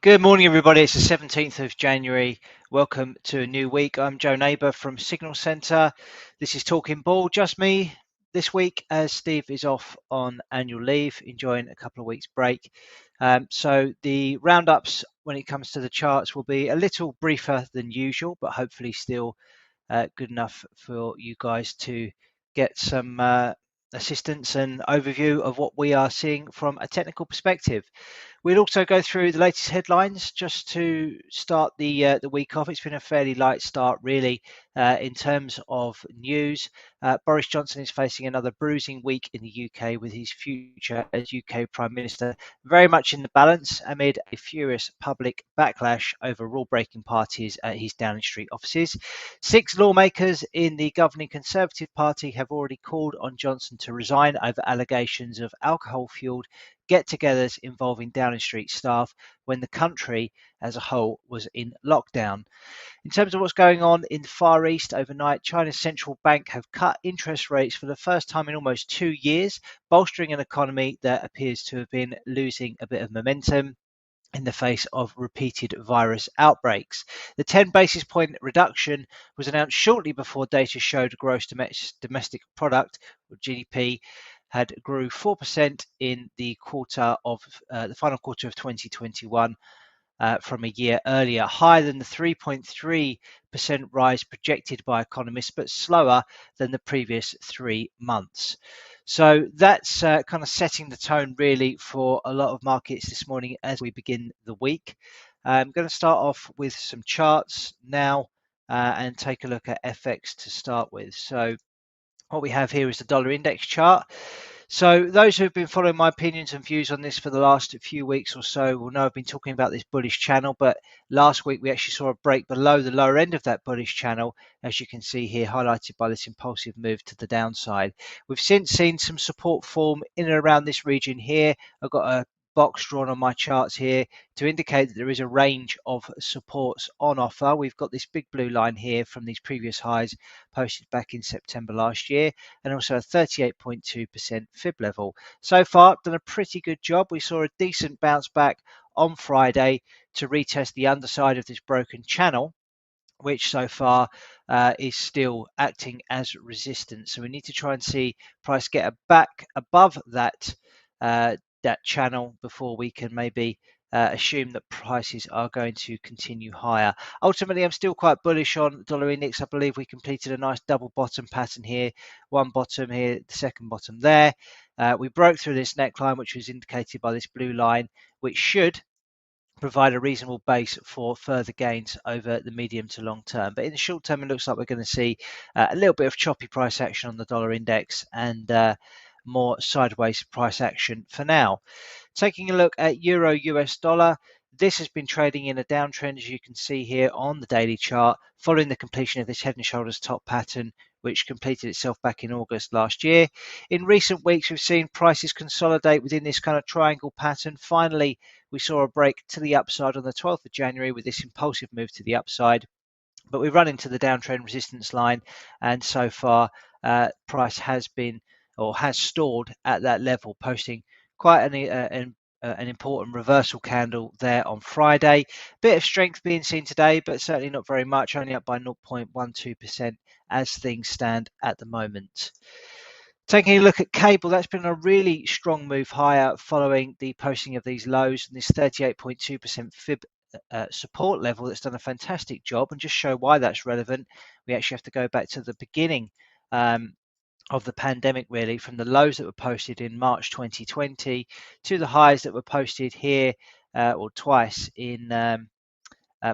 Good morning, everybody. It's the 17th of January. Welcome to a new week. I'm Joe Neighbour from Signal Centre. This is Talking Ball, just me this week as Steve is off on annual leave, enjoying a couple of weeks break. So the roundups when it comes to the charts will be a little briefer than usual, but hopefully still good enough for you guys to get some assistance and overview of what we are seeing from a technical perspective. We'll also go through the latest headlines just to start the week off. It's been a fairly light start, really, in terms of news. Boris Johnson is facing another bruising week in the UK with his future as UK Prime Minister very much in the balance amid a furious public backlash over rule-breaking parties at his Downing Street offices. 6 lawmakers in the governing Conservative Party have already called on Johnson to resign over allegations of alcohol-fueled get-togethers involving Downing Street staff when the country as a whole was in lockdown. In terms of what's going on in the Far East overnight, China's central bank have cut interest rates for the first time in almost 2 years, bolstering an economy that appears to have been losing a bit of momentum in the face of repeated virus outbreaks. The 10 basis point reduction was announced shortly before data showed gross domestic product, or GDP, had grew 4% in the final quarter of 2021 from a year earlier, higher than the 3.3% rise projected by economists, but slower than the previous 3 months. So that's kind of setting the tone really for a lot of markets this morning as we begin the week. I'm going to start off with some charts now and take a look at FX to start with. So what we have here is the dollar index chart. So those who have been following my opinions and views on this for the last few weeks or so will know I've been talking about this bullish channel, but last week we actually saw a break below the lower end of that bullish channel, as you can see here, highlighted by this impulsive move to the downside. We've since seen some support form in and around this region here. I've got a box drawn on my charts here to indicate that there is a range of supports on offer. We've got this big blue line here from these previous highs posted back in September last year, and also a 38.2% fib level. So far, done a pretty good job. We saw a decent bounce back on Friday to retest the underside of this broken channel, which so far is still acting as resistance. So we need to try and see price get back above that channel before we can maybe assume that prices are going to continue higher. Ultimately, I'm still quite bullish on dollar index. I believe we completed a nice double bottom pattern here, one bottom here, the second bottom there. We broke through this neckline, which was indicated by this blue line, which should provide a reasonable base for further gains over the medium to long term. But in the short term, it looks like we're going to see a little bit of choppy price action on the dollar index and more sideways price action for now. Taking a look at euro US dollar, this has been trading in a downtrend, as you can see here on the daily chart, following the completion of this head and shoulders top pattern, which completed itself back in August last year. In recent weeks, we've seen prices consolidate within this kind of triangle pattern. Finally, we saw a break to the upside on the 12th of January with this impulsive move to the upside, but we've run into the downtrend resistance line, and so far price has been or has stalled at that level, posting quite an important reversal candle there on Friday. Bit of strength being seen today, but certainly not very much, only up by 0.12% as things stand at the moment. Taking a look at cable, that's been a really strong move higher following the posting of these lows and this 38.2% fib support level that's done a fantastic job. And just show why that's relevant, we actually have to go back to the beginning of the pandemic, really, from the lows that were posted in March 2020 to the highs that were posted here or twice in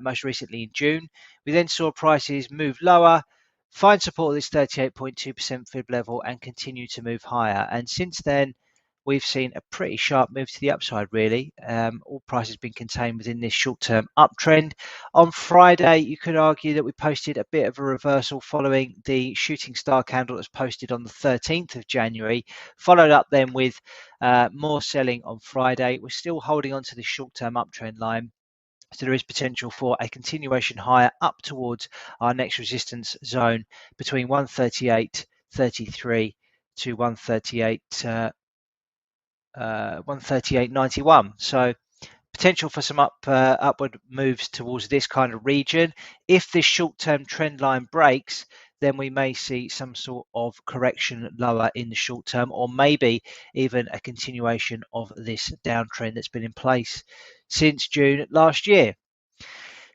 most recently in June. We then saw prices move lower, find support at this 38.2% fib level and continue to move higher. And since then, we've seen a pretty sharp move to the upside, really. All prices been contained within this short-term uptrend. On Friday, you could argue that we posted a bit of a reversal following the shooting star candle that was posted on the 13th of January, followed up then with more selling on Friday. We're still holding on to this short-term uptrend line. So there is potential for a continuation higher up towards our next resistance zone between 138.33 to 138.91. So Potential for some upward moves towards this kind of region. If this short-term trend line breaks, then we may see some sort of correction lower in the short term, or maybe even a continuation of this downtrend that's been in place since June last year.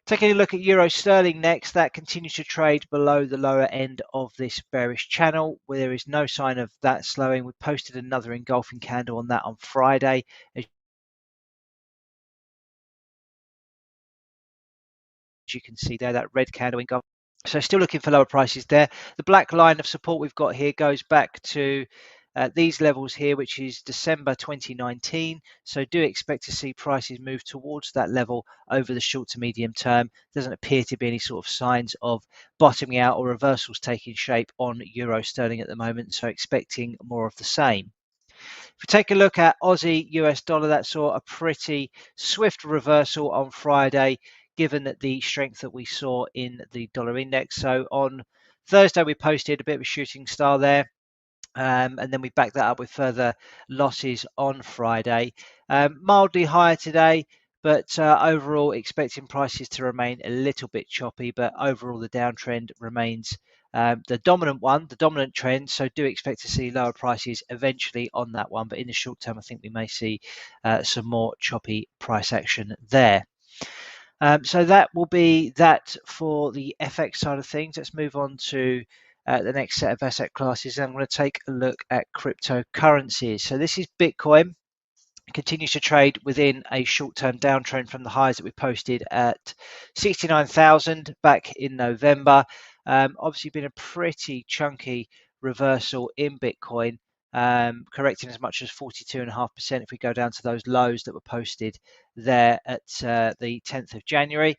Taking a look at euro sterling next, that continues to trade below the lower end of this bearish channel, where there is no sign of that slowing. We posted another engulfing candle on that on Friday. As you can see there, that red candle engulfing. So still looking for lower prices there. The black line of support we've got here goes back to these levels here, which is December 2019. So do expect to see prices move towards that level over the short to medium term. Doesn't appear to be any sort of signs of bottoming out or reversals taking shape on euro sterling at the moment. So expecting more of the same. If we take a look at Aussie US dollar, that saw a pretty swift reversal on Friday, given that the strength that we saw in the dollar index. So on Thursday, we posted a bit of a shooting star there. And then we backed that up with further losses on Friday. Mildly higher today, but overall expecting prices to remain a little bit choppy, but overall the downtrend remains the dominant one, the dominant trend. So do expect to see lower prices eventually on that one, but in the short term I think we may see some more choppy price action there. So that will be that for the FX side of things. Let's move on to the next set of asset classes. I'm going to take a look at cryptocurrencies. So this is Bitcoin. Continues to trade within a short-term downtrend from the highs that we posted at 69,000 back in November. Obviously been a pretty chunky reversal in Bitcoin, correcting as much as 42.5% if we go down to those lows that were posted there at the 10th of January.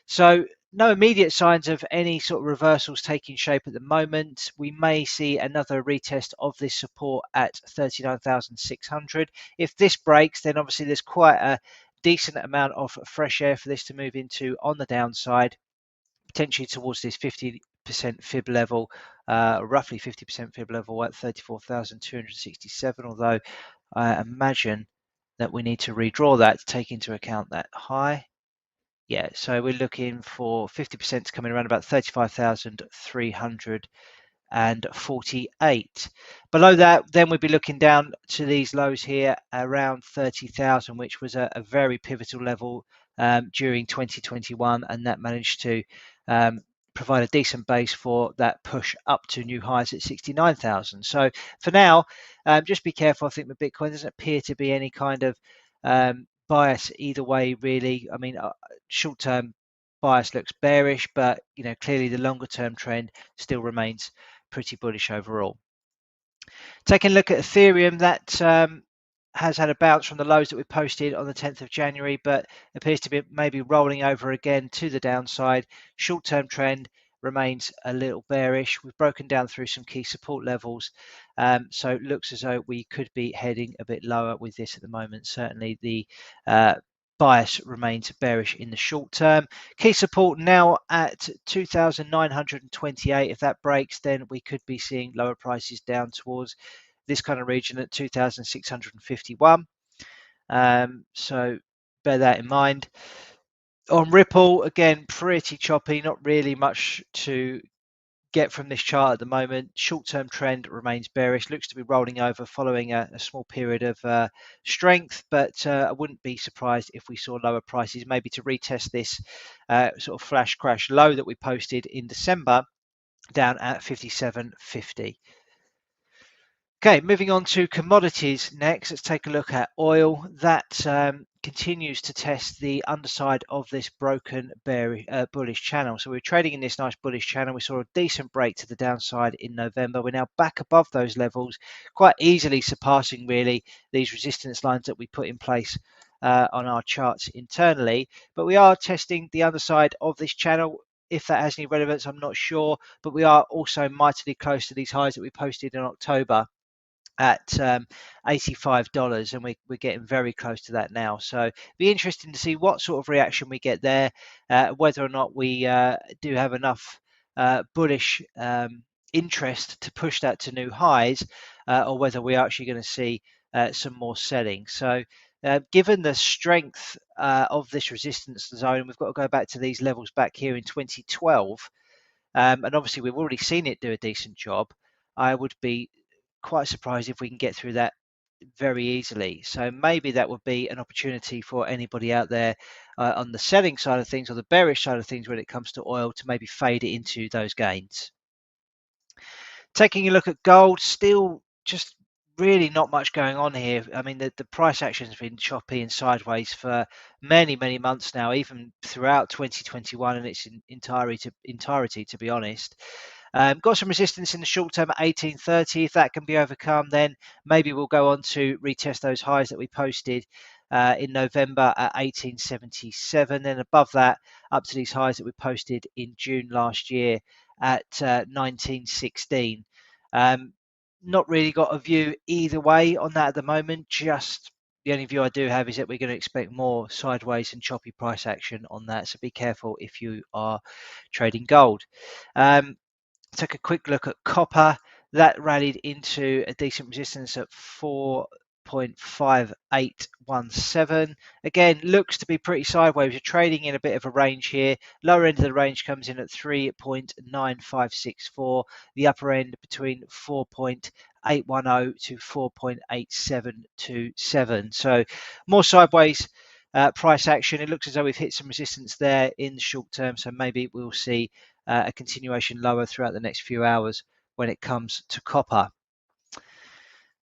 So no immediate signs of any sort of reversals taking shape at the moment. We may see another retest of this support at 39,600. If this breaks, then obviously there's quite a decent amount of fresh air for this to move into on the downside, potentially towards this 50% fib level, roughly 50% fib level at 34,267, although I imagine that we need to redraw that to take into account that high. Yeah, so we're looking for 50% to come in around about 35,348. Below that, then we'd be looking down to these lows here around 30,000, which was a very pivotal level during 2021, and that managed to provide a decent base for that push up to new highs at 69,000. So for now, just be careful. I think with Bitcoin, there doesn't appear to be any kind of bias either way, really. I mean, short-term bias looks bearish, but clearly the longer-term trend still remains pretty bullish overall. Taking a look at Ethereum, that has had a bounce from the lows that we posted on the 10th of January, but appears to be maybe rolling over again to the downside. Short-term trend remains a little bearish. We've broken down through some key support levels, so it looks as though we could be heading a bit lower with this at the moment. Certainly the bias remains bearish in the short term. Key support now at 2,928. If that breaks, then we could be seeing lower prices down towards this kind of region at 2,651. So bear that in mind. On Ripple, again, pretty choppy, not really much to get from this chart at the moment. Short-term trend remains bearish, looks to be rolling over following a small period of strength, but I wouldn't be surprised if we saw lower prices, maybe to retest this sort of flash crash low that we posted in December down at 57.50. Okay, moving on to commodities next. Let's take a look at oil. That continues to test the underside of this broken bullish channel. So we're trading in this nice bullish channel. We saw a decent break to the downside in November. We're now back above those levels, quite easily surpassing really these resistance lines that we put in place on our charts internally. But we are testing the underside of this channel. If that has any relevance, I'm not sure. But we are also mightily close to these highs that we posted in October at $85, and we're getting very close to that now. So be interesting to see what sort of reaction we get there, whether or not we do have enough bullish interest to push that to new highs, or whether we're actually going to see some more selling. So Given the strength of this resistance zone, we've got to go back to these levels back here in 2012. And obviously, we've already seen it do a decent job. I would be quite surprised if we can get through that very easily. So maybe that would be an opportunity for anybody out there on the selling side of things or the bearish side of things when it comes to oil to maybe fade it into those gains. Taking a look at gold, still just really not much going on here. I mean, the price action has been choppy and sideways for many months now, even throughout 2021 and its entirety, to be honest. Got some resistance in the short term at 1830. If that can be overcome, then maybe we'll go on to retest those highs that we posted in November at 1877. Then above that, up to these highs that we posted in June last year at 1916. Not really got a view either way on that at the moment. Just the only view I do have is that we're going to expect more sideways and choppy price action on that. So be careful if you are trading gold. Take a quick look at copper. That rallied into a decent resistance at 4.5817. Again, looks to be pretty sideways. You're trading in a bit of a range here. Lower end of the range comes in at 3.9564. The upper end between 4.810 to 4.8727. So more sideways price action. It looks as though we've hit some resistance there in the short term. So maybe we'll see a continuation lower throughout the next few hours when it comes to copper.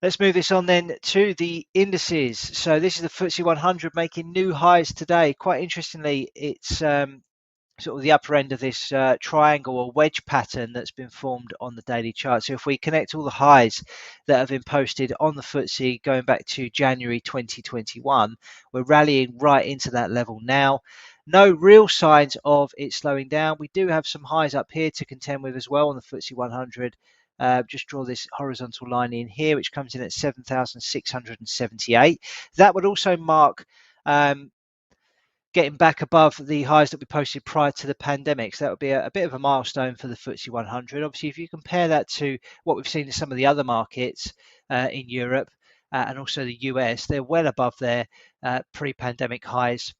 Let's move this on then to the indices. So this is the FTSE 100 making new highs today. Quite interestingly, it's sort of the upper end of this triangle or wedge pattern that's been formed on the daily chart. So if we connect all the highs that have been posted on the FTSE going back to January 2021, we're rallying right into that level now. No real signs of it slowing down. We do have some highs up here to contend with as well on the FTSE 100. Just draw this horizontal line in here, which comes in at 7,678. That would also mark getting back above the highs that we posted prior to the pandemic. So that would be a bit of a milestone for the FTSE 100. Obviously, if you compare that to what we've seen in some of the other markets in Europe and also the US, they're well above their pre-pandemic highs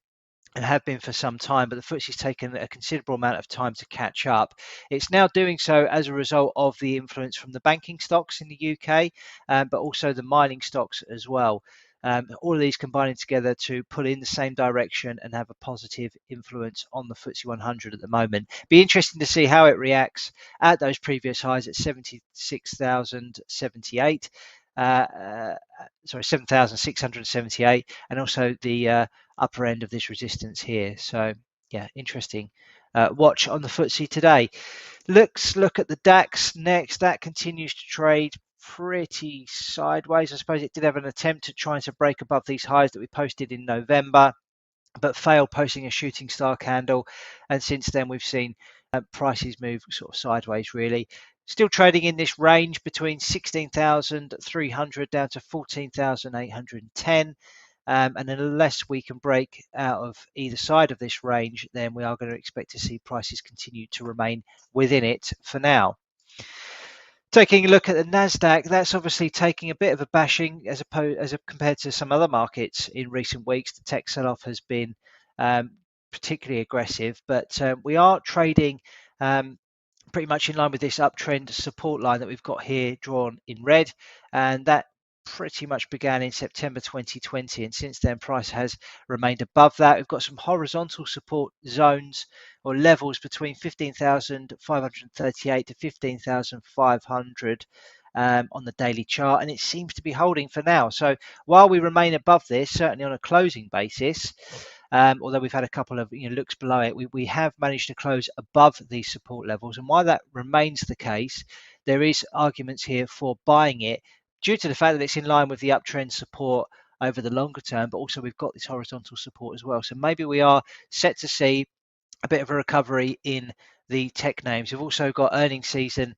and have been for some time, but the FTSE's taken a considerable amount of time to catch up. It's now doing so as a result of the influence from the banking stocks in the UK, but also the mining stocks as well. All of these combining together to pull in the same direction and have a positive influence on the FTSE 100 at the moment. Be interesting to see how it reacts at those previous highs at 76,078. 7,678, and also the upper end of this resistance here. So yeah, interesting watch on the FTSE today. Let's look at the DAX next. That continues to trade pretty sideways. I suppose it did have an attempt at trying to break above these highs that we posted in November, but failed, posting a shooting star candle, and since then we've seen prices move sort of sideways really. Still trading in this range between 16,300 down to 14,810. And unless we can break out of either side of this range, then we are going to expect to see prices continue to remain within it for now. Taking a look at the NASDAQ, that's obviously taking a bit of a bashing as compared to some other markets in recent weeks. The tech sell-off has been particularly aggressive, but we are trading pretty much in line with this uptrend support line that we've got here drawn in red, and that pretty much began in September 2020, and since then price has remained above that. We've got some horizontal support zones or levels between 15,538 to 15,500 on the daily chart, and it seems to be holding for now. So while we remain above this, certainly on a closing basis, although we've had a couple of looks below it, we have managed to close above these support levels. And while that remains the case, there is arguments here for buying it due to the fact that it's in line with the uptrend support over the longer term, but also we've got this horizontal support as well. So maybe we are set to see a bit of a recovery in the tech names. We've also got earnings season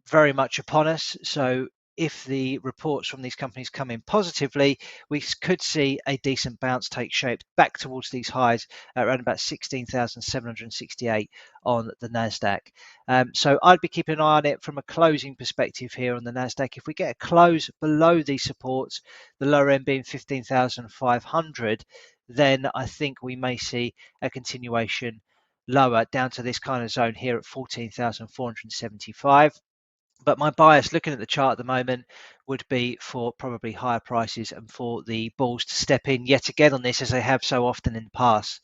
very much upon us. So if the reports from these companies come in positively, we could see a decent bounce take shape back towards these highs at around about 16,768 on the NASDAQ. So I'd be keeping an eye on it from a closing perspective here on the NASDAQ. If we get a close below these supports, the lower end being 15,500, then I think we may see a continuation lower down to this kind of zone here at 14,475. But my bias looking at the chart at the moment would be for probably higher prices and for the bulls to step in yet again on this, as they have so often in the past.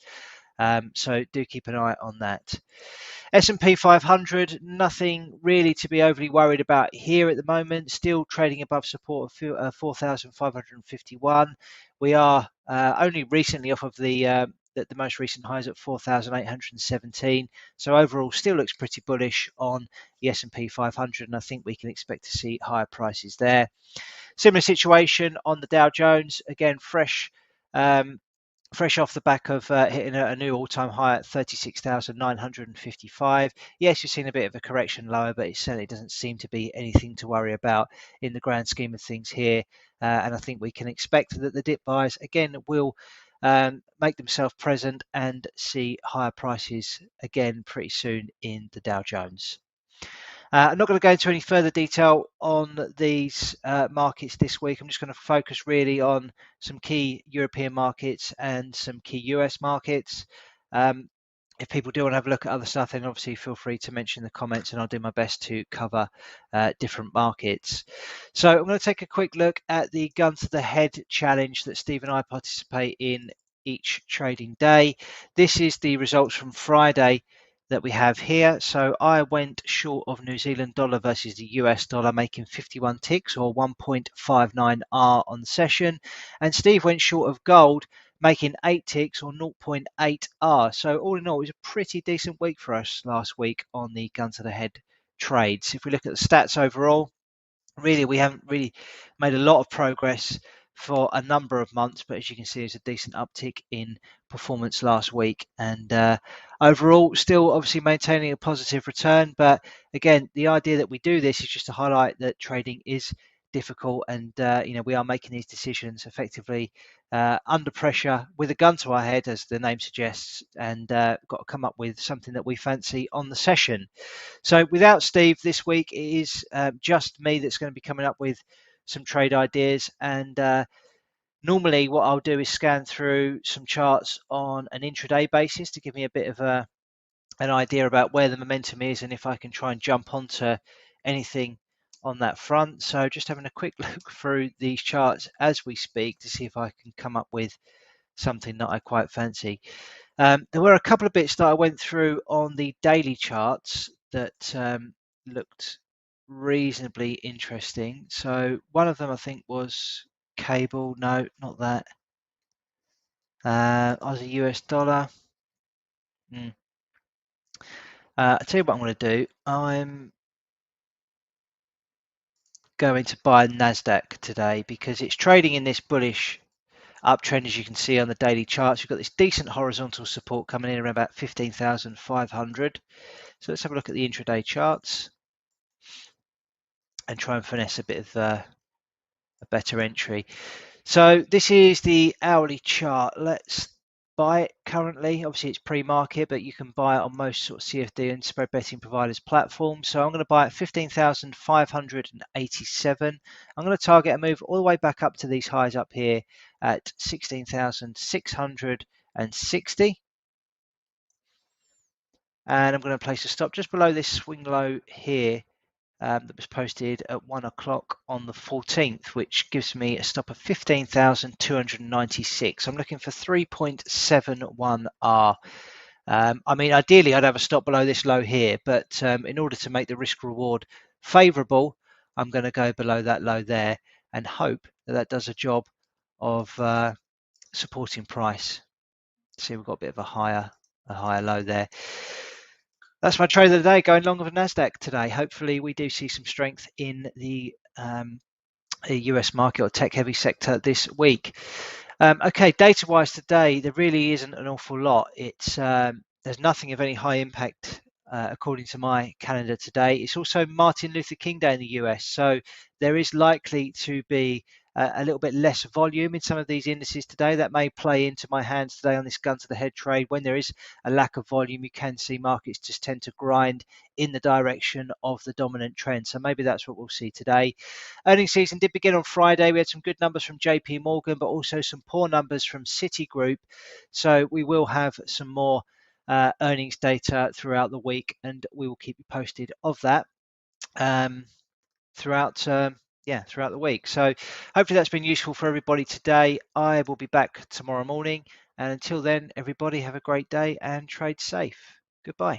So do keep an eye on that. S&P 500, nothing really to be overly worried about here at the moment. Still trading above support of 4,551. We are only recently off of the most recent highs at 4,817. So overall, still looks pretty bullish on the S&P 500, and I think we can expect to see higher prices there. Similar situation on the Dow Jones. Again, fresh off the back of hitting a new all-time high at 36,955. Yes, you've seen a bit of a correction lower, but it certainly doesn't seem to be anything to worry about in the grand scheme of things here. And I think we can expect that the dip buys, again, will make themselves present and see higher prices again pretty soon in the Dow Jones. I'm not going to go into any further detail on these markets this week. I'm just going to focus really on some key European markets and some key US markets. If people do want to have a look at other stuff, then obviously feel free to mention in the comments, and I'll do my best to cover different markets. So I'm going to take a quick look at the gun to the head challenge that Steve and I participate in each trading day. This is the results from Friday that we have here. So I went short of New Zealand dollar versus the US dollar, making 51 ticks or 1.59 R on the session. And Steve went short of gold, making 8 ticks or 0.8 R. So all in all, it was a pretty decent week for us last week on the gun to the head trades. If we look at the stats overall, really we haven't really made a lot of progress for a number of months, but as you can see, there's a decent uptick in performance last week, and overall still obviously maintaining a positive return. But again, the idea that we do this is just to highlight that trading is difficult, and we are making these decisions effectively under pressure with a gun to our head, as the name suggests, and got to come up with something that we fancy on the session. So without Steve this week, it is just me that's going to be coming up with some trade ideas. And normally what I'll do is scan through some charts on an intraday basis to give me a bit of an idea about where the momentum is and if I can try and jump onto anything on that front. So just having a quick look through these charts as we speak to see if I can come up with something that I quite fancy. There were a couple of bits that I went through on the daily charts that looked reasonably interesting. So one of them I think was cable. No, not that. Aussie US dollar. I'll tell you what I'm going to do. I'm going to buy NASDAQ today because it's trading in this bullish uptrend, as you can see on the daily charts. We've got this decent horizontal support coming in around about 15,500. So let's have a look at the intraday charts and try and finesse a bit of a better entry. So this is the hourly chart. Let's buy it currently. Obviously it's pre-market, but you can buy it on most sort of CFD and spread betting providers platforms. So I'm going to buy it 15,587. I'm going to target a move all the way back up to these highs up here at 16,660. And I'm going to place a stop just below this swing low here that was posted at 1 o'clock on the 14th, which gives me a stop of 15,296. I'm looking for 3.71 R. I mean, ideally, I'd have a stop below this low here, but in order to make the risk reward favorable, I'm going to go below that low there and hope that that does a job of supporting price. See, we've got a bit of a higher low there. That's my trade of the day, going long of the NASDAQ today. Hopefully we do see some strength in the US market or tech heavy sector this week. Okay, data wise today, there really isn't an awful lot. It's there's nothing of any high impact according to my calendar today. It's also Martin Luther King Day in the US, so there is likely to be a little bit less volume in some of these indices today. That may play into my hands today on this gun to the head trade. When there is a lack of volume, you can see markets just tend to grind in the direction of the dominant trend. So maybe that's what we'll see today. Earnings season did begin on Friday. We had some good numbers from JP Morgan, but also some poor numbers from Citigroup. So we will have some more earnings data throughout the week, and we will keep you posted of that throughout the week. So hopefully that's been useful for everybody today. I will be back tomorrow morning, and until then, everybody have a great day and trade safe. Goodbye.